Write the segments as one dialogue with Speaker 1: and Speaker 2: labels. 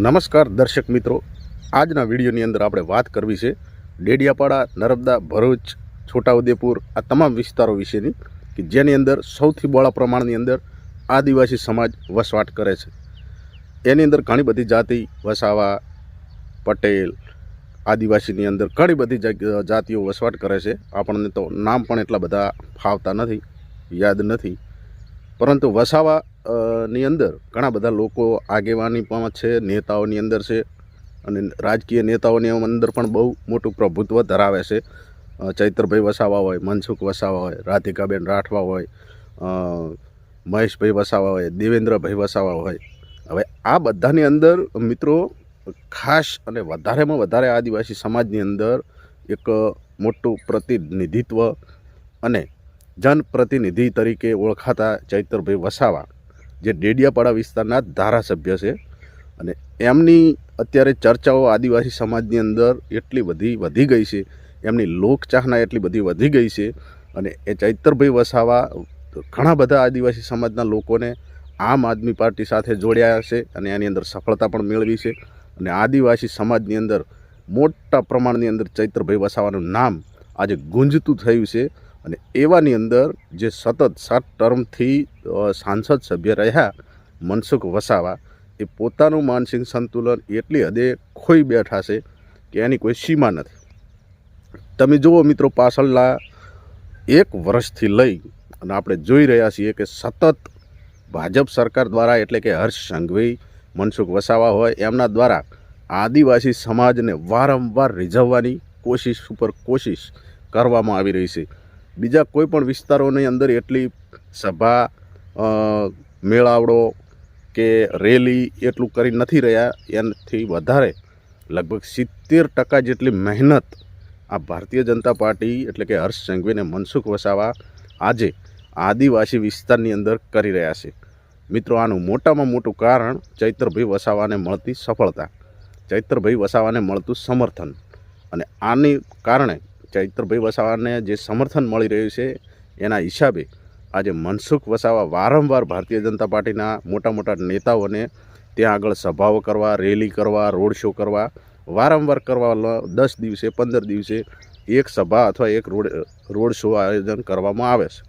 Speaker 1: નમસ્કાર દર્શક મિત્રો, આજના વિડીયોની અંદર આપણે વાત કરવી છે ડેડિયાપાડા, નર્મદા, ભરૂચ, છોટાઉદેપુર આ તમામ વિસ્તારો વિશેની કે જેની અંદર સૌથી બહોળા પ્રમાણની અંદર આદિવાસી સમાજ વસવાટ કરે છે। એની અંદર ઘણી બધી જાતિ, વસાવા, પટેલ, આદિવાસીની અંદર ઘણી બધી જાતિઓ વસવાટ કરે છે। આપણને તો નામ પણ એટલા બધા ફાવતા નથી, યાદ નથી, પરંતુ વસાવા ની અંદર ઘણા બધા લોકો આગેવાની પણ છે, નેતાઓની અંદર છે અને રાજકીય નેતાઓની અંદર પણ બહુ મોટું પ્રભુત્વ ધરાવે છે। ચૈતરભાઈ વસાવા હોય, મનસુખ વસાવા હોય, રાધિકાબેન રાઠવા હોય, મહેશભાઈ વસાવા હોય, દેવેન્દ્રભાઈ વસાવા હોય। હવે આ બધાની અંદર મિત્રો ખાસ અને વધારેમાં વધારે આદિવાસી સમાજની અંદર એક મોટું પ્રતિનિધિત્વ અને જનપ્રતિનિધિ તરીકે ઓળખાતા ચૈતરભાઈ વસાવા જે ડેડિયાપાડા વિસ્તારના ધારાસભ્ય છે અને એમની અત્યારે ચર્ચાઓ આદિવાસી સમાજની અંદર એટલી બધી વધી ગઈ છે, એમની લોકચાહના એટલી બધી વધી ગઈ છે અને એ ચૈતરભાઈ વસાવા ઘણા બધા આદિવાસી સમાજના લોકોને આમ આદમી પાર્ટી સાથે જોડ્યા છે અને એની અંદર સફળતા પણ મેળવી છે અને આદિવાસી સમાજની અંદર મોટા પ્રમાણની અંદર ચૈતરભાઈ વસાવાનું નામ આજે ગુંજતું થયું છે। અને એવાની અંદર જે સતત 7 ટર્મથી સાંસદ સભ્ય રહ્યા મનસુખ વસાવા એ પોતાનું માનસિક સંતુલન એટલી હદે ખોઈ બેઠા છે કે એની કોઈ સીમા નથી। તમે જુઓ મિત્રો, પાછળના 1 વર્ષથી લઈ અને આપણે જોઈ રહ્યા છીએ કે સતત ભાજપ સરકાર દ્વારા એટલે કે હર્ષ સંઘવી, મનસુખ વસાવા હોય એમના દ્વારા આદિવાસી સમાજને વારંવાર રીઝવવાની કોશિશ ઉપર કોશિશ કરવામાં આવી રહી છે। બીજા કોઈ પણ વિસ્તારોની અંદર એટલી સભા, મેળાવડો કે રેલી એટલું કરી નથી રહ્યા। એનાથી વધારે લગભગ 70% જેટલી મહેનત આ ભારતીય જનતા પાર્ટી એટલે કે હર્ષ સંઘવી અને મનસુખ વસાવા આજે આદિવાસી વિસ્તારની અંદર કરી રહ્યા છે। મિત્રો, આનું મોટામાં મોટું કારણ ચૈતરભાઈ વસાવાને મળતી સફળતા, ચૈતરભાઈ વસાવાને મળતું સમર્થન અને આની કારણે ચૈતરભાઈ વસાવાને જે સમર્થન મળી રહ્યું છે એના હિસાબે આજે મનસુખ વસાવા વારંવાર ભારતીય જનતા પાર્ટીના મોટા મોટા નેતાઓને ત્યાં આગળ સભાઓ કરવા, રેલી કરવા, રોડ શો કરવા, વારંવાર કરવા 10 દિવસે 15 દિવસે એક સભા અથવા એક રોડ શો આયોજન કરવામાં આવે છે।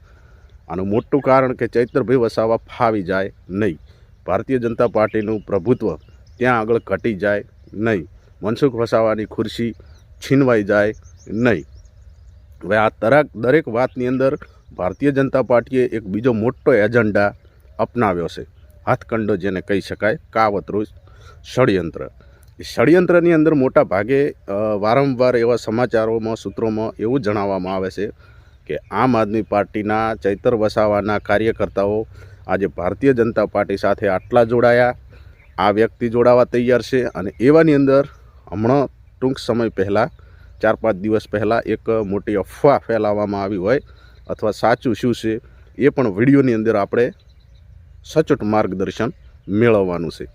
Speaker 1: આનું મોટું કારણ કે ચૈતરભાઈ વસાવા ફાવી જાય નહીં, ભારતીય જનતા પાર્ટીનું પ્રભુત્વ ત્યાં આગળ ઘટી જાય નહીં, મનસુખ વસાવાની ખુરશી છીનવાઈ જાય નહીં। હવે આ દરેક વાતની અંદર ભારતીય જનતા પાર્ટીએ એક બીજો મોટો એજન્ડા અપનાવ્યો છે, હાથકંડો જેને કહી શકાય, કાવતરું ષડયંત્ર। એ ષડયંત્રની અંદર મોટા ભાગે વારંવાર એવા સમાચારોમાં, સૂત્રોમાં એવું જણાવવામાં આવે છે કે આમ આદમી પાર્ટીના ચૈતર વસાવાના કાર્યકર્તાઓ આજે ભારતીય જનતા પાર્ટી સાથે આટલા જોડાયા, આ વ્યક્તિ જોડાવા તૈયાર છે અને એવાની અંદર હમણાં ટૂંક સમય પહેલાં 4-5 દિવસ પહેલાં એક મોટી અફવા ફેલાવવામાં આવી હોય અથવા સાચું શું છે એ પણ વિડીયોની અંદર આપણે સચોટ માર્ગદર્શન મેળવવાનું છે।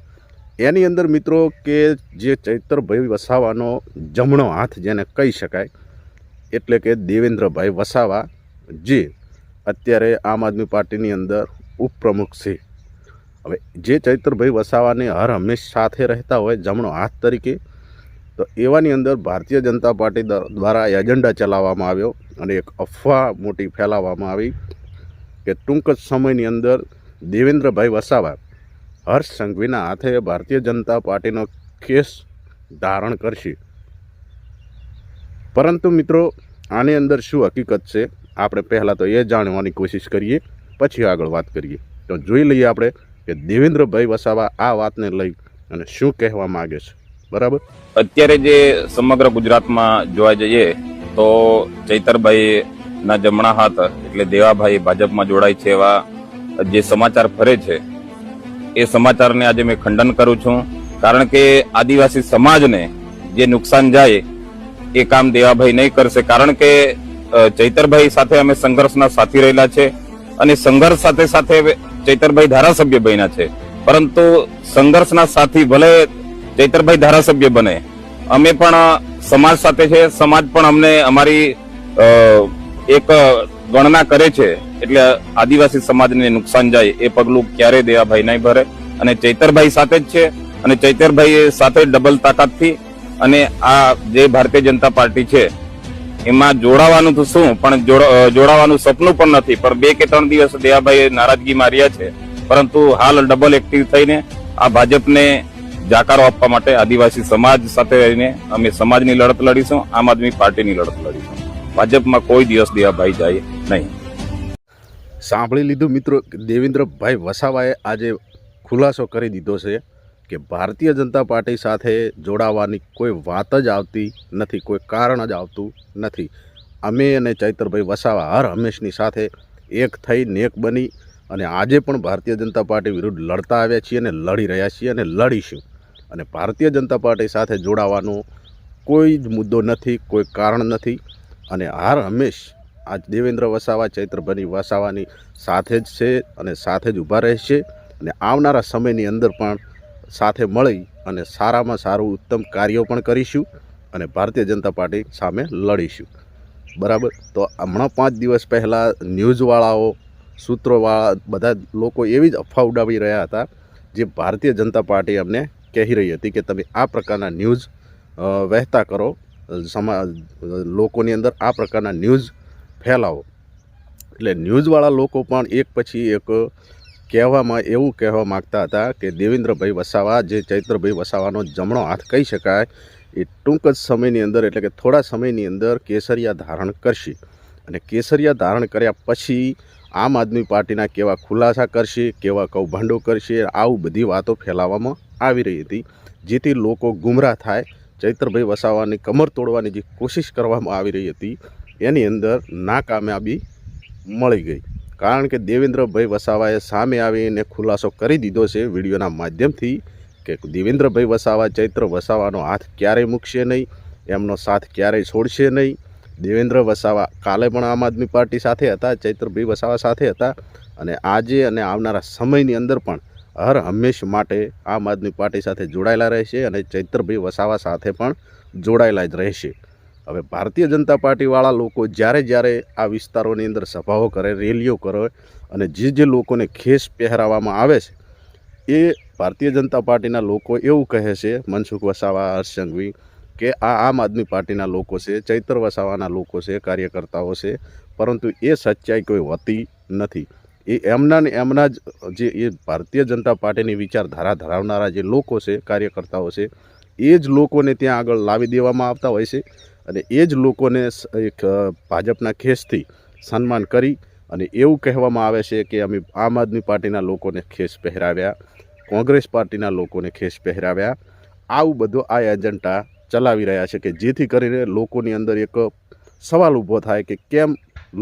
Speaker 1: એની અંદર મિત્રો કે જે ચૈતરભાઈ વસાવાનો જમણો હાથ જેને કહી શકાય એટલે કે દેવેન્દ્રભાઈ વસાવા જે અત્યારે આમ આદમી પાર્ટીની અંદર ઉપપ્રમુખ છે। હવે જે ચૈતરભાઈ વસાવાને હર હંમેશ સાથે રહેતા હોય જમણો હાથ તરીકે, તો એવાની અંદર ભારતીય જનતા પાર્ટી દ્વારા એજન્ડા ચલાવવામાં આવ્યો અને એક અફવા મોટી ફેલાવવામાં આવી કે ટૂંક જ સમયની અંદર દેવેન્દ્રભાઈ વસાવા હર્ષ સંઘવીના હાથે ભારતીય જનતા પાર્ટીનો કેસ ધારણ કરશે। પરંતુ મિત્રો, આની અંદર શું હકીકત છે આપણે પહેલાં તો એ જાણવાની કોશિશ કરીએ, પછી આગળ વાત કરીએ। તો જોઈ લઈએ આપણે કે દેવેન્દ્રભાઈ વસાવા આ વાતને લઈ અને શું કહેવા માગે છે। બરાબર,
Speaker 2: અત્યારે જે સમગ્ર ગુજરાતમાં જોવા જઈએ તો ચૈતરભાઈ ના જમણા હાથ એટલે દેવાભાઈ ભાજપમાં જોડાય છે એવા જે સમાચાર ફરે છે એ સમાચારને આજે મેં ખંડન કરું છું। કારણ કે આદિવાસી સમાજને જે નુકસાન જાય એ કામ દેવાભાઈ નહીં કરશે। કારણ કે ચૈતરભાઈ સાથે અમે સંઘર્ષના સાથી રહેલા છે અને સંઘર્ષ સાથે સાથે ચૈતરભાઈ ધારાસભ્ય બન્યા છે, પરંતુ સંઘર્ષના સાથી ભલે ચૈતરભાઈ ધારાસભ્ય બને, અમે પણ સમાજ સાથે છે, સમાજ પણ અમને અમારી એક ગણના કરે છે, એટલે આદિવાસી સમાજને નુકસાન જાય એ પગલું ક્યારે દેવાભાઈ નહીં ભરે અને ચૈતરભાઈ સાથે જ છે અને ચૈતરભાઈ સાથે ડબલ તાકાતથી અને આ જે ભારતીય જનતા પાર્ટી છે એમાં જોડાવાનું તો શું પણ જોડાવાનું સપનું પણ નથી. પણ 2 કે 3 દિવસ દયાભાઈ નારાજગીમાં રહ્યા છે, પરંતુ હાલ ડબલ એક્ટિવ થઈને આ ભાજપને જાકારો આપવા માટે આદિવાસી સમાજ સાથે રહીને અમે સમાજની લડત લડીશું, આમ આદમી પાર્ટીની લડત લડીશું. ભાજપમાં કોઈ દિવસ દયાભાઈ જાય નહીં.
Speaker 1: સાંભળી લીધું મિત્રો, દેવેન્દ્રભાઈ વસાવાએ આજે ખુલાસો કરી દીધો છે કે ભારતીય જનતા પાર્ટી સાથે જોડાવાની કોઈ વાત જ આવતી નથી, કોઈ કારણ જ આવતું નથી. અમે અને ચૈતરભાઈ વસાવા હર હંમેશની સાથે એક થઈને એક બની અને આજે પણ ભારતીય જનતા પાર્ટી વિરુદ્ધ લડતા આવ્યા છીએ અને લડી રહ્યા છીએ અને લડીશું. અને ભારતીય જનતા પાર્ટી સાથે જોડાવાનો કોઈ જ મુદ્દો નથી, કોઈ કારણ નથી. અને હર હંમેશ આજ દેવેન્દ્ર વસાવા ચૈતરભાઈ વસાવાની સાથે જ છે અને સાથે જ ઊભા રહેશે. અને આવનારા સમયની અંદર પણ સાથે મળી અને સારામાં સારું ઉત્તમ કાર્યો પણ કરીશું અને ભારતીય જનતા પાર્ટી સામે લડીશું. બરાબર. તો હમણાં 5 દિવસ પહેલાં ન્યૂઝવાળાઓ, સૂત્રોવાળા બધા લોકો એવી જ અફવા ઉડાવી રહ્યા હતા જે ભારતીય જનતા પાર્ટી અમને કહી રહી હતી કે તમે આ પ્રકારના ન્યૂઝ વહેતા કરો, લોકોની અંદર આ પ્રકારના ન્યૂઝ ફેલાવો. એટલે ન્યૂઝવાળા લોકો પણ એક પછી એક એવું કહેવા માગતા હતા કે દેવેન્દ્રભાઈ વસાવા જે ચૈતરભાઈ વસાવાનો જમણો હાથ કહી શકાય એ ટૂંક જ સમયની અંદર એટલે કે થોડા સમયની અંદર કેસરિયા ધારણ કરશે. અને કેસરિયા ધારણ કર્યા પછી આમ આદમી પાર્ટીના કેવા ખુલાસા કરશે, કેવા કૌભાંડો કરશે, આવું બધી વાતો ફેલાવવામાં આવી રહી હતી જેથી લોકો ગુમરાહ થાય. ચૈતરભાઈ વસાવાની કમર તોડવાની જે કોશિશ કરવામાં આવી રહી હતી એની અંદર નાકામયાબી મળી ગઈ. કારણ કે દેવેન્દ્રભાઈ વસાવાએ સામે આવીને ખુલાસો કરી દીધો છે વિડીયોના માધ્યમથી કે દેવેન્દ્રભાઈ વસાવા ચૈત્ર વસાવાનો હાથ ક્યારેય મૂકશે નહીં, એમનો સાથ ક્યારેય છોડશે નહીં. દેવેન્દ્ર વસાવા કાલે પણ આમ આદમી પાર્ટી સાથે હતા, ચૈતરભાઈ વસાવા સાથે હતા અને આજે અને આવનારા સમયની અંદર પણ હર હંમેશ માટે આમ આદમી પાર્ટી સાથે જોડાયેલા રહેશે અને ચૈતરભાઈ વસાવા સાથે પણ જોડાયેલા જ રહેશે. હવે ભારતીય જનતા પાર્ટીવાળા લોકો જ્યારે આ વિસ્તારોની અંદર સભાઓ કરે, રેલીઓ કરે અને જે લોકોને ખેસ પહેરાવવામાં આવે છે એ ભારતીય જનતા પાર્ટીના લોકો એવું કહે છે, મનસુખ વસાવા, હર્ષ સંઘવી, કે આ આમ આદમી પાર્ટીના લોકો છે, ચૈતર વસાવાના લોકો છે, કાર્યકર્તાઓ છે. પરંતુ એ સચ્ચાઈ કોઈ હોતી નથી. એ એમના જ જે ભારતીય જનતા પાર્ટીની વિચારધારા ધરાવનારા જે લોકો છે, કાર્યકર્તાઓ છે, એ જ લોકોને ત્યાં આગળ લાવી દેવામાં આવતા હોય છે અને એ જ લોકોને એક ભાજપના ખેસથી સન્માન કરી અને એવું કહેવામાં આવે છે કે અમે આમ આદમી પાર્ટીના લોકોને ખેસ પહેરાવ્યા, કોંગ્રેસ પાર્ટીના લોકોને ખેસ પહેરાવ્યા. આવું બધું આ એજન્ડા ચલાવી રહ્યા છે કે જેથી કરીને લોકોની અંદર એક સવાલ ઊભો થાય કે કેમ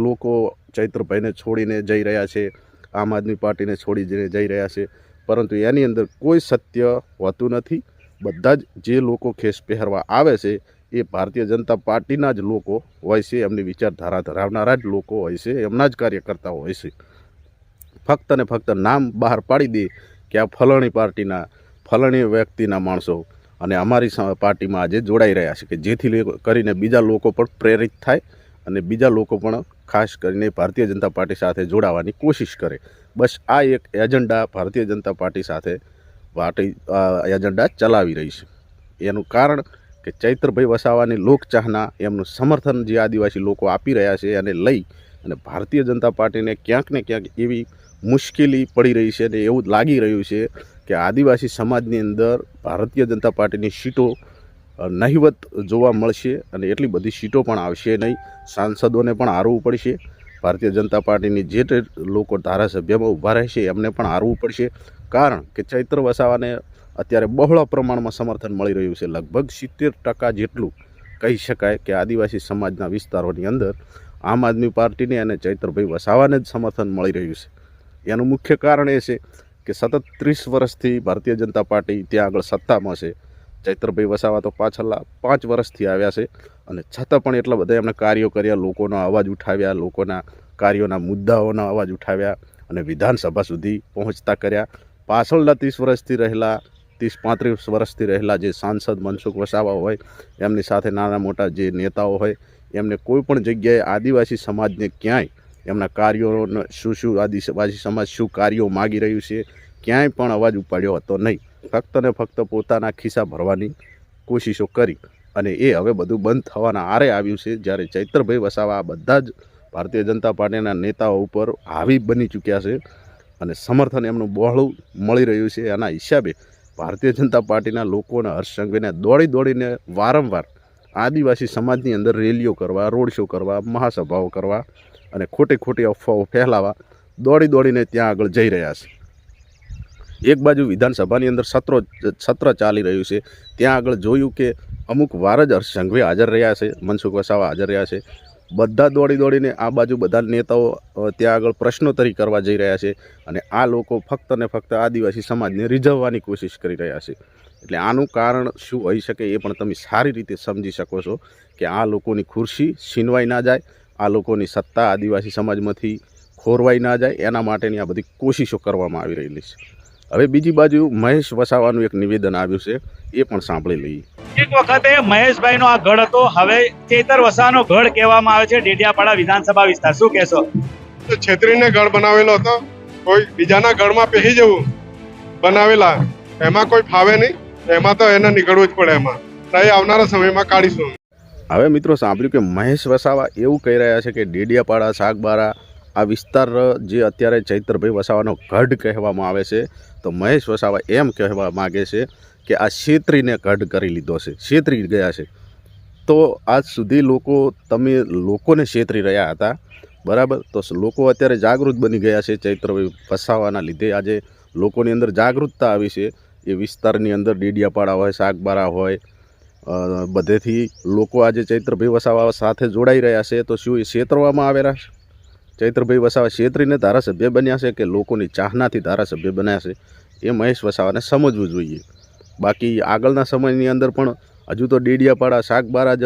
Speaker 1: લોકો ચૈતરભાઈને છોડીને જઈ રહ્યા છે, આમ આદમી પાર્ટીને છોડીને જઈ રહ્યા છે. પરંતુ એની અંદર કોઈ સત્ય હોતું નથી. બધા જ જે લોકો ખેસ પહેરવા આવે છે એ ભારતીય જનતા પાર્ટીના જ લોકો હોય છે, એમની વિચારધારા ધરાવનારા જ લોકો હોય છે, એમના જ કાર્યકર્તાઓ હોય છે. ફક્ત ને ફક્ત નામ બહાર પાડી દે કે આ ફલાણી પાર્ટીના ફલાણી વ્યક્તિના માણસો અને અમારી પાર્ટીમાં આજે જોડાઈ રહ્યા છે કે જેથી કરીને બીજા લોકો પણ પ્રેરિત થાય અને બીજા લોકો પણ ખાસ કરીને ભારતીય જનતા પાર્ટી સાથે જોડાવાની કોશિશ કરે. બસ આ એક એજન્ડા ભારતીય જનતા પાર્ટી સાથે એજન્ડા ચલાવી રહી છે. એનું કારણ કે ચૈતરભાઈ વસાવાની લોકચાહના, એમનું સમર્થન જે આદિવાસી લોકો આપી રહ્યા છે અને લઈ અને ભારતીય જનતા પાર્ટીને ક્યાંક ને ક્યાંક એવી મુશ્કેલી પડી રહી છે અને એવું લાગી રહ્યું છે કે આદિવાસી સમાજની અંદર ભારતીય જનતા પાર્ટીની સીટો નહિવત જોવા મળશે અને એટલી બધી સીટો પણ આવશે નહીં. સાંસદોને પણ હારવું પડશે. ભારતીય જનતા પાર્ટીની જે લોકો ધારાસભ્યમાં ઊભા રહેશે એમને પણ હારવું પડશે. કારણ કે ચૈત્ર વસાવાને અત્યારે બહોળા પ્રમાણમાં સમર્થન મળી રહ્યું છે. લગભગ 70% જેટલું કહી શકાય કે આદિવાસી સમાજના વિસ્તારોની અંદર આમ આદમી પાર્ટીને અને ચૈતરભાઈ વસાવાને જ સમર્થન મળી રહ્યું છે. એનું મુખ્ય કારણ એ છે કે સતત 30 વર્ષથી ભારતીય જનતા પાર્ટી ત્યાં આગળ સત્તામાં છે. ચૈતરભાઈ વસાવા તો પાછળના 5 વર્ષથી આવ્યા છે અને છતાં પણ એટલા બધા એમણે કાર્યો કર્યા, લોકોનો અવાજ ઉઠાવ્યા, લોકોના કાર્યોના મુદ્દાઓના અવાજ ઉઠાવ્યા અને વિધાનસભા સુધી પહોંચતા કર્યા. પાછળના 30 વર્ષથી રહેલા 30-35 વર્ષથી રહેલા જે સાંસદ મનસુખ વસાવા હોય, એમની સાથે નાના મોટા જે નેતાઓ હોય, એમને કોઈ પણ જગ્યાએ આદિવાસી સમાજને ક્યાંય એમના કાર્યોનો શું આદિવાસી સમાજ શું કાર્યો માગી રહ્યું છે ક્યાંય પણ અવાજ ઉપાડ્યો હતો નહીં. ફક્ત ને ફક્ત પોતાના ખિસ્સા ભરવાની કોશિશો કરી અને એ હવે બધું બંધ થવાના આરે આવ્યું છે. જ્યારે ચૈતરભાઈ વસાવા આ બધા જ ભારતીય જનતા પાર્ટીના નેતાઓ ઉપર હાવી બની ચૂક્યા છે અને સમર્થન એમનું બહોળું મળી રહ્યું છે. એના હિસાબે ભારતીય જનતા પાર્ટીના લોકોને હર્ષ સંઘવીને દોડીને વારંવાર આદિવાસી સમાજની અંદર રેલીઓ કરવા, રોડ શો કરવા, મહાસભાઓ કરવા અને ખોટી અફવાઓ ફેલાવા દોડીને ત્યાં આગળ જઈ રહ્યા છે. એક બાજુ વિધાનસભાની અંદર સત્ર ચાલી રહ્યું છે. ત્યાં આગળ જોયું કે અમુક વાર જ હર્ષ સંઘવી હાજર રહ્યા છે, મનસુખ વસાવા હાજર રહ્યા છે. બધા દોડીને આ બાજુ બધા નેતાઓ ત્યાં આગળ પ્રશ્નોત્તરી કરવા જઈ રહ્યા છે અને આ લોકો ફક્ત ને ફક્ત આદિવાસી સમાજને રીઝવવાની કોશિશ કરી રહ્યા છે. એટલે આનું કારણ શું હોઈ શકે એ પણ તમે સારી રીતે સમજી શકો છો કે આ લોકોની ખુરશી છીનવાઈ ના જાય, આ લોકોની સત્તા આદિવાસી સમાજમાંથી ખોરવાઈ ના જાય, એના માટેની આ બધી કોશિશો કરવામાં આવી રહેલી છે. હવે બીજી બાજુ મહેશ વસાવાનું એક નિવેદન આવ્યું છે, એ પણ સાંભળી લઈએ.
Speaker 3: એક વખતે મહેશભાઈનો આ ગઢ હતો, હવે ચેતર વસાવાનો ગઢ કહેવામાં આવે છે ડેડિયાપાડા વિધાનસભા વિસ્તાર. શું કહેશો?
Speaker 4: છેતરીને ગઢ બનાવેલો હતો, કોઈ બીજાના ગઢમાં પહેરી જવું બનાવેલા, એમાં કોઈ ફાવે નહીં, એમાં તો એને નીકળવું જ પડે. એમાં નહીં આવનારા સમયમાં કાઢીશું.
Speaker 1: હવે મિત્રો સાંભળ્યું કે મહેશ વસાવા એવું કહી રહ્યા છે કે ડેડિયાપાડા, સાગબારા આ વિસ્તાર જે અત્યારે ચૈતરભાઈ વસાવાનો ગઢ કહેવામાં આવે છે, તો મહેશ વસાવા એમ કહેવા માગે છે કે આ છેતરીને ગઢ કરી લીધો છે, છેતરી ગયા છે. તો આજ સુધી તમે લોકોને છેતરી રહ્યા હતા, બરાબર? તો લોકો અત્યારે જાગૃત બની ગયા છે. ચૈતરભાઈ વસાવાના લીધે આજે લોકોની અંદર જાગૃતતા આવી છે. એ વિસ્તારની અંદર ડેડિયાપાડા હોય, સાગબારા હોય, બધેથી લોકો આજે ચૈતરભાઈ વસાવા સાથે જોડાઈ રહ્યા છે. તો શું એ છેતરવામાં આવેલા છે? ચૈતરભાઈ વસાવા છેતરીને ધારાસભ્ય બન્યા છે કે લોકોની ચાહનાથી ધારાસભ્ય બન્યા છે? એ મહેશ વસાવાને સમજવું જોઈએ. બાકી આગળના સમયની અંદર પણ હજુ તો ડેડિયાપાડા, સાગબારા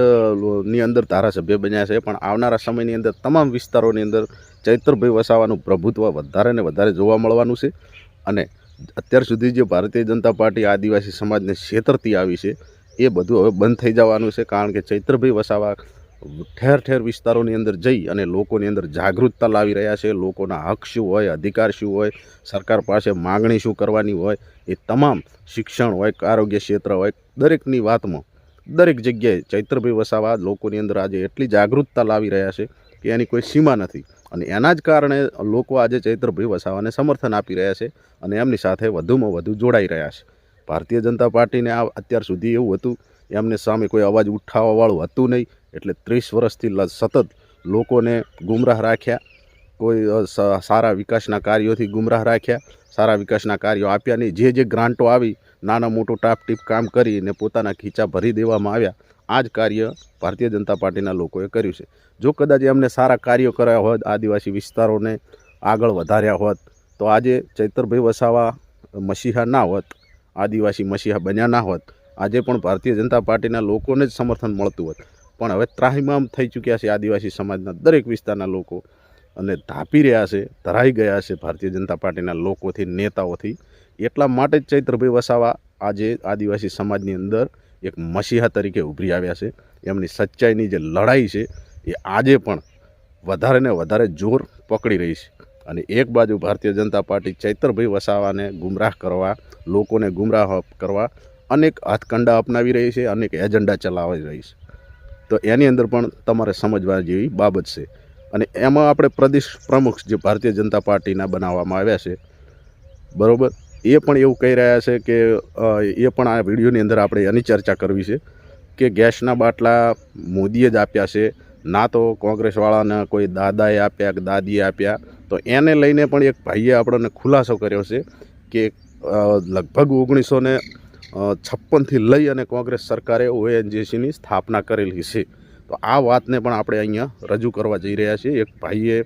Speaker 1: ની અંદર ધારાસભ્ય બન્યા છે, પણ આવનારા સમયની અંદર તમામ વિસ્તારોની અંદર ચૈતરભાઈ વસાવાનું પ્રભુત્વ વધારે ને વધારે જોવા મળવાનું છે. અને અત્યાર સુધી જે ભારતીય જનતા પાર્ટી આદિવાસી સમાજને છેતરતી આવી છે એ બધું હવે બંધ થઈ જવાનું છે. કારણ કે ચૈતરભાઈ વસાવા ઠેર વિસ્તારોની અંદર જઈ અને લોકોની અંદર જાગૃતતા લાવી રહ્યા છે. લોકોના હક શું હોય, અધિકાર શું હોય, સરકાર પાસે માગણી શું કરવાની હોય, એ તમામ શિક્ષણ હોય, આરોગ્ય ક્ષેત્ર હોય, દરેકની વાતમાં દરેક જગ્યાએ ચૈતરભાઈ વસાવા લોકોની અંદર આજે એટલી જાગૃતતા લાવી રહ્યા છે કે એની કોઈ સીમા નથી. અને એના જ કારણે લોકો આજે ચૈતરભાઈ વસાવાને સમર્થન આપી રહ્યા છે અને એમની સાથે વધુમાં વધુ જોડાઈ રહ્યા છે. ભારતીય જનતા પાર્ટીને અત્યાર સુધી એવું હતું, એમને સામે કોઈ અવાજ ઉઠાવવાવાળું હતું નહીં. એટલે 30 વર્ષથી સતત લોકોને ગુમરાહ રાખ્યા, કોઈ સારા વિકાસના કાર્યોથી ગુમરાહ રાખ્યા, સારા વિકાસના કાર્યો આપ્યા નહીં. જે ગ્રાન્ટો આવી, નાના મોટું ટાપટીપ કામ કરીને પોતાના ખીચા ભરી દેવામાં આવ્યા. આ જ કાર્ય ભારતીય જનતા પાર્ટીના લોકોએ કર્યું છે. જો કદાચ એમને સારા કાર્યો કર્યા હોત, આદિવાસી વિસ્તારોને આગળ વધાર્યા હોત, તો આજે ચૈતરભાઈ વસાવા મસીહા ના હોત, આદિવાસી મસીહા બન્યા ના હોત. આજે પણ ભારતીય જનતા પાર્ટીના લોકોને જ સમર્થન મળતું હોત. પણ હવે ત્રાહિમામ થઈ ચૂક્યા છે આદિવાસી સમાજના દરેક વિસ્તારના લોકો અને ધાપી રહ્યા છે, ધરાઈ ગયા છે ભારતીય જનતા પાર્ટીના લોકોથી, નેતાઓથી. એટલા માટે જ ચૈતરભાઈ વસાવા આજે આદિવાસી સમાજની અંદર એક મસીહા તરીકે ઉભરી આવ્યા છે. એમની સચ્ચાઈની જે લડાઈ છે એ આજે પણ વધારે ને વધારે જોર પકડી રહી છે. અને એક બાજુ ભારતીય જનતા પાર્ટી ચૈતરભાઈ વસાવાને ગુમરાહ કરવા, લોકોને ગુમરાહ કરવા અનેક હાથકંડા અપનાવી રહી છે, અનેક એજન્ડા ચલાવી રહી છે. તો એની અંદર પણ તમારે સમજવા જેવી બાબત છે. અને એમાં આપણે પ્રદેશ પ્રમુખ જે ભારતીય જનતા પાર્ટીના બનાવવામાં આવ્યા છે, બરાબર, એ પણ એવું કહી રહ્યા છે કે એ પણ આ વિડીયોની અંદર આપણે એની ચર્ચા કરવી છે કે ગેસના બાટલા મોદીએ જ આપ્યા છે, ના તો કોંગ્રેસવાળાને કોઈ દાદાએ આપ્યા કે દાદીએ આપ્યા. તો એને લઈને પણ એક ભાઈએ આપણને ખુલાસો કર્યો છે કે લગભગ 1956થી લઈ અને કોંગ્રેસ સરકારે ONGCની સ્થાપના કરેલી છે. તો આ વાતને પણ આપણે અહીંયા રજૂ કરવા જઈ રહ્યા છીએ. એક ભાઈએ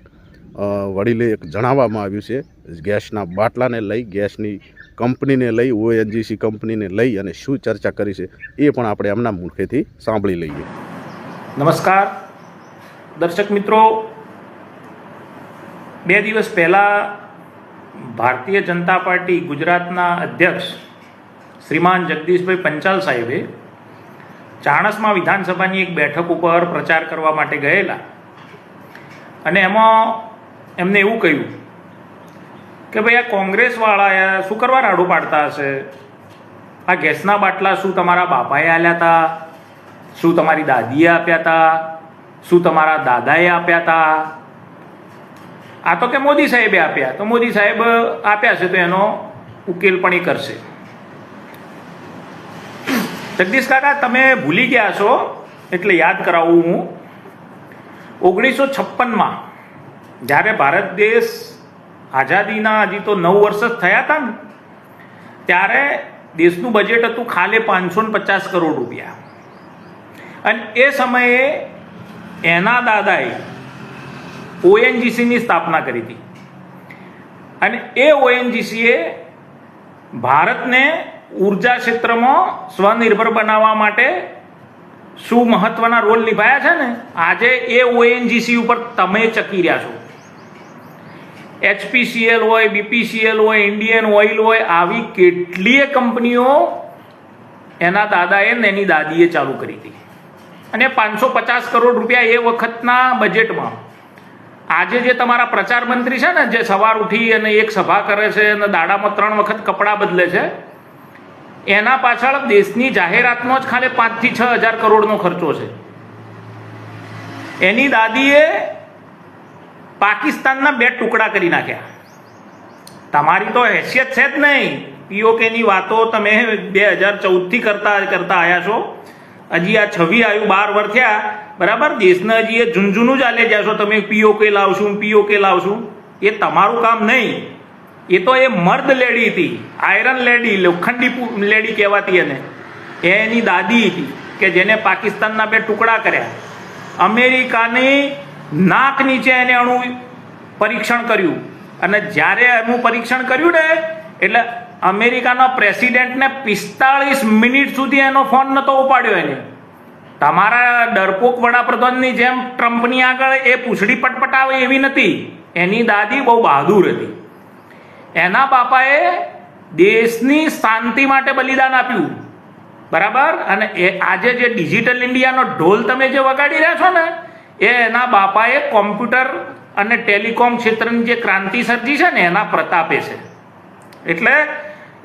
Speaker 1: વડીલે એક જણાવવામાં આવ્યું છે, ગેસના બાટલાને લઈ, ગેસની કંપનીને લઈ, ONGC કંપનીને લઈ અને શું ચર્ચા કરી છે એ પણ આપણે એમના મુખેથી સાંભળી લઈએ.
Speaker 5: નમસ્કાર દર્શક મિત્રો, 2 દિવસ પહેલાં ભારતીય જનતા પાર્ટી ગુજરાતના અધ્યક્ષ શ્રીમાન જગદીશભાઈ પંચાલ સાહેબે ચાણસ્મા વિધાનસભાની એક બેઠક ઉપર પ્રચાર કરવા માટે ગયેલા અને એમાં એમને એવું કહ્યું કે ભાઈ આ કોંગ્રેસવાળા શું કરવા રાડું પાડતા હશે, આ ગેસના બાટલા શું તમારા બાપાએ આલ્યા હતા, શું તમારી દાદીએ આપ્યા હતા, શું તમારા દાદાએ આપ્યા હતા? આ તો કે મોદી સાહેબે આપ્યા, તો મોદી સાહેબ આપ્યા છે તો એનો ઉકેલ પણ એ કરશે. જગદીશ કાકા, તમે ભૂલી ગયા છો એટલે યાદ કરાવું હું. 1956માં જ્યારે ભારત દેશ આઝાદીના હજી તો 9 વર્ષ જ થયા હતા ને, ત્યારે દેશનું બજેટ હતું ખાલી 550 કરોડ રૂપિયા. અને એ સમયે એના દાદાએ ONGCની સ્થાપના કરી હતી. અને એ ONGCએ ભારતને ઉર્જા ક્ષેત્રમાં સ્વનિર્ભર બનાવવા માટે શું મહત્વના રોલ નિભાયા છે ને, આજે એ ONGC ઉપર તમે ચકી રહ્યા છો. HPCL હોય, BPCL હોય, ઇન્ડિયન ઓઇલ હોય, આવી કેટલીય કંપનીઓ એના દાદાએ ને એની દાદીએ ચાલુ કરી હતી. અને 550 કરોડ રૂપિયા એ વખતના બજેટમાં. આજે જે તમારા પ્રચાર મંત્રી છે ને, જે સવાર ઉઠી અને એક સભા કરે છે અને દાડામાં 3 વખત કપડાં બદલે છે, એના પાછળ દેશની જાહેરાતનો જ ખાલી 5 થી 6 હજાર કરોડનો ખર્ચો છે. એની દાદીએ પાકિસ્તાનના 2 ટુકડા કરી નાખ્યા. તમારી તો હેસિયત છે જ નહીં. POKની વાતો તમે 2014થી કરતા આવ્યા છો. હજી આ 26 આવ્યું, 12 વર્ષ થયા, બરાબર. દેશને હજી એ ઝુંઝુનું જ આલે જશો તમે, POK લાવશું. એ તમારું કામ નહીં. એ તો એ મર્દ લેડી હતી, આયરન લેડી, લોખંડી લેડી કહેવાતી. એને એની દાદી હતી કે જેને પાકિસ્તાનના 2 ટુકડા કર્યા. અમેરિકાની નાક નીચે એને અણુ પરીક્ષણ કર્યું. અને જ્યારે અણુ પરીક્ષણ કર્યું ને, એટલે અમેરિકાના પ્રેસિડેન્ટને 45 મિનિટ સુધી એનો ફોન નહોતો ઉપાડ્યો એને. તમારા ડરપોક વડાપ્રધાનની જેમ ટ્રમ્પની આગળ એ પૂંછડી પટપટાવે એવી નથી. એની દાદી બહુ બહાદુર હતી. એના બાપાએ દેશની શાંતિ માટે બલિદાન આપ્યું, બરાબર. અને આજે જે ડિજિટલ ઇન્ડિયાનો ઢોલ તમે જે વગાડી રહ્યા છો ને, એ એના બાપાએ કોમ્પ્યુટર અને ટેલિકોમ ક્ષેત્રની જે ક્રાંતિ સર્જી છે ને, એના પ્રતાપે છે. એટલે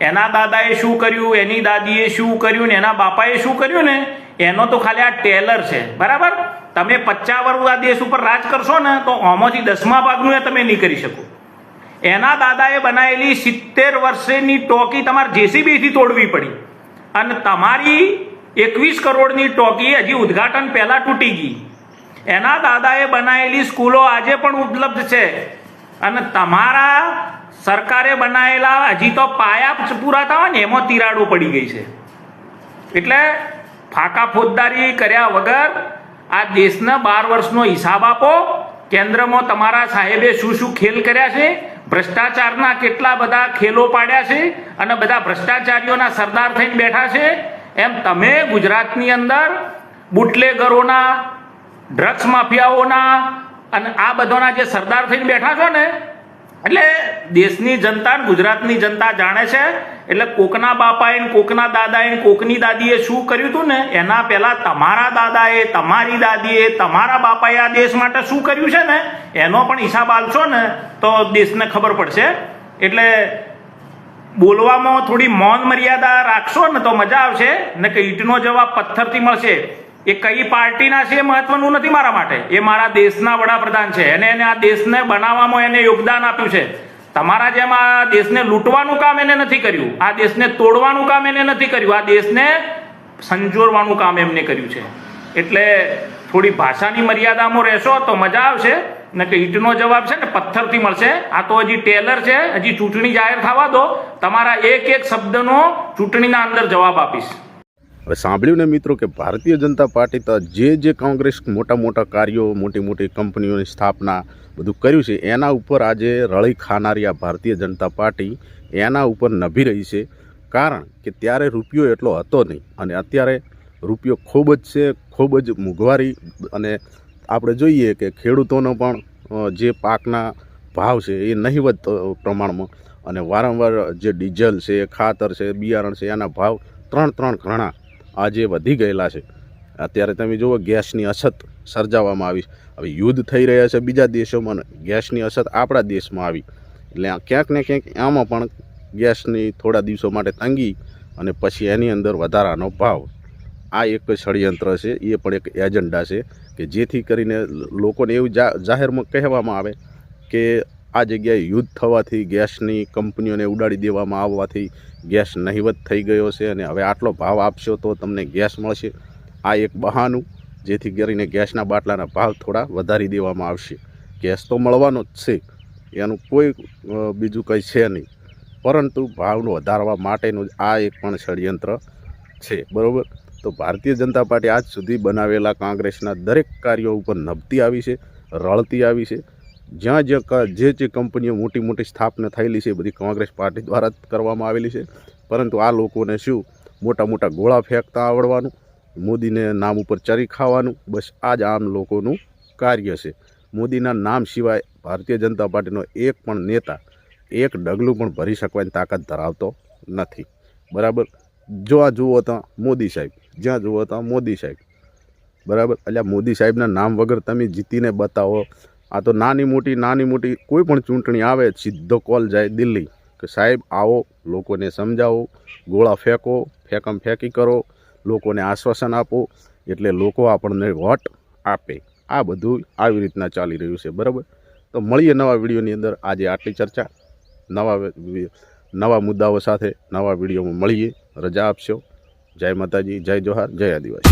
Speaker 5: એના દાદાએ શું કર્યું, એની દાદીએ શું કર્યું ને એના બાપાએ શું કર્યું ને, એનો તો ખાલી આ ટેલર છે, બરાબર. તમે 50 વર્ષ આ દેશ ઉપર રાજ કરશો ને, તો આમાંથી 10મા ભાગનું એ તમે નહીં કરી શકો. એના દાદાએ બનાવેલી 70 વર્ષની ટોકી તમારે JCBથી તોડવી પડી. અને તમારી 21 કરોડની ટોકી હજી ઉદ્ઘાટન પહેલા તૂટી ગઈ. એના દાદાએ બનાવેલી સ્કૂલો આજે પણ ઉપલબ્ધ છે. અને તમારા સરકારે બનાવેલા હજી તો પાયા પૂરા થવા ને એમાં તિરાડો પડી ગઈ છે. એટલે ફાકા ફોજદારી કર્યા વગર આ દેશના 12 વર્ષનો હિસાબ આપો. કેન્દ્રમાં તમારા સાહેબે શું શું ખેલ કર્યા છે, ભ્રષ્ટાચારના કેટલા બધા ખેલો પાડ્યા છે, અને બધા ભ્રષ્ટાચારીઓના સરદાર થઈને બેઠા છે. એમ તમે ગુજરાતની અંદર બુટલેગરોના, ડ્રગ્સ માફિયાઓના અને આ બધાના જે સરદાર થઈને બેઠા છો ને, એટલે દેશની જનતા, ગુજરાતની જનતા જાણે છે. એટલે કોકના બાપાએ, કોકના દાદાએ, કોકની દાદીએ શું કર્યું હતું ને, એના પહેલા તમારા દાદાએ, તમારી દાદીએ, તમારા બાપાએ આ દેશ માટે શું કર્યું છે ને, એનો પણ હિસાબ આલશો ને તો દેશને ખબર પડશે. એટલે બોલવામાં થોડી મૌન મર્યાદા રાખશો ને તો મજા આવશે. ને કે ઈંટનો જવાબ પથ્થરથી મળશે. એ કઈ પાર્ટીના છે એ મહત્વનું નથી મારા માટે. એ મારા દેશના વડાપ્રધાન છે અને એને આ દેશને બનાવવામાં એને યોગદાન આપ્યું છે. તમારા જેમ આ દેશને લૂંટવાનું કામ એને નથી કર્યું, આ દેશને તોડવાનું કામ એને નથી કર્યું, આ દેશને સંજોરવાનું કામ એમને કર્યું છે. એટલે થોડી ભાષાની મર્યાદામાં રહેશો તો મજા આવશે. ને કે ઈંટનો જવાબ છે ને પથ્થરથી મળશે. આ તો હજી ટેલર છે, હજી ચૂંટણી જાહેર થવા દો, તમારા એક શબ્દનો ચૂંટણીના અંદર જવાબ આપીશ.
Speaker 1: હવે સાંભળ્યું ને મિત્રો કે ભારતીય જનતા પાર્ટી તો જે કોંગ્રેસ મોટા કાર્યો, મોટી કંપનીઓની સ્થાપના બધું કર્યું છે, એના ઉપર આજે રળી ખાનારી આ ભારતીય જનતા પાર્ટી એના ઉપર નભી રહી છે. કારણ કે ત્યારે રૂપિયો એટલો હતો નહીં અને અત્યારે રૂપિયો ખૂબ જ છે, ખૂબ જ મોંઘવારી. અને આપણે જોઈએ કે ખેડૂતોનો પણ જે પાકના ભાવ છે એ નહિવત પ્રમાણમાં, અને વારંવાર જે ડીઝલ છે, ખાતર છે, બિયારણ છે, એના ભાવ 3 ગણા આજે વધી ગયેલા છે. અત્યારે તમે જુઓ ગેસની અછત સર્જાવવામાં આવી. હવે યુદ્ધ થઈ રહ્યા છે બીજા દેશોમાં, ગેસની અછત આપણા દેશમાં આવી. એટલે ક્યાંક ને ક્યાંક આમાં પણ ગેસની થોડા દિવસો માટે તંગી અને પછી એની અંદર વધારાનો ભાવ. આ એક ષડયંત્ર છે, એ પણ એક એજન્ડા છે કે જેથી કરીને લોકોને એવું જાહેરમાં કહેવામાં આવે કે આ જગ્યાએ યુદ્ધ થવાથી ગેસની કંપનીઓને ઉડાડી દેવામાં આવવાથી ગેસ નહિવત થઈ ગયો છે અને હવે આટલો ભાવ આપશો તો તમને ગેસ મળશે. આ એક બહાનું, જેથી કરીને ગેસના બાટલાના ભાવ થોડા વધારી દેવામાં આવશે. ગેસ તો મળવાનો જ છે, એનું કોઈ બીજું કંઈ છે નહીં, પરંતુ ભાવનો વધારવા માટેનું આ એક પણ ષડયંત્ર છે. બરાબર. તો ભારતીય જનતા પાર્ટી આજ સુધી બનાવેલા કોંગ્રેસના દરેક કાર્યો ઉપર નભતી આવી છે, રળતી આવી છે. જ્યાં જે કંપનીઓ મોટી મોટી સ્થાપના થયેલી છે એ બધી કોંગ્રેસ પાર્ટી દ્વારા જ કરવામાં આવેલી છે. પરંતુ આ લોકોને શું મોટા મોટા ગોળા ફેંકતા આવડવાનું, મોદીને નામ ઉપર ચરી ખાવાનું, બસ આ જ આમ લોકોનું કાર્ય છે. મોદીના નામ સિવાય ભારતીય જનતા પાર્ટીનો એક પણ નેતા એક ડગલું પણ ભરી શકવાની તાકાત ધરાવતો નથી. બરાબર. જો આ જુઓ તો મોદી સાહેબ, જ્યાં જુઓ તો મોદી સાહેબ. બરાબર. એટલે મોદી સાહેબના નામ વગર તમે જીતીને બતાવો. આ તો નાની મોટી કોઈ પણ ચૂંટણી આવે સીધો કોલ જાય દિલ્હી કે સાહેબ આવો, લોકોને સમજાવો, ગોળા ફેંકો, ફેંકી કરો, લોકોને આશ્વાસન આપો એટલે લોકો આપણને વોટ આપે. આ બધું આવી રીતના ચાલી રહ્યું છે. બરાબર. તો મળીએ નવા વિડીયોની અંદર. આજે આટલી ચર્ચા. નવા મુદ્દાઓ સાથે નવા વિડીયોમાં મળીએ. રજા આપશો. જય માતાજી, જય જોહાર, જય આદિવાસી.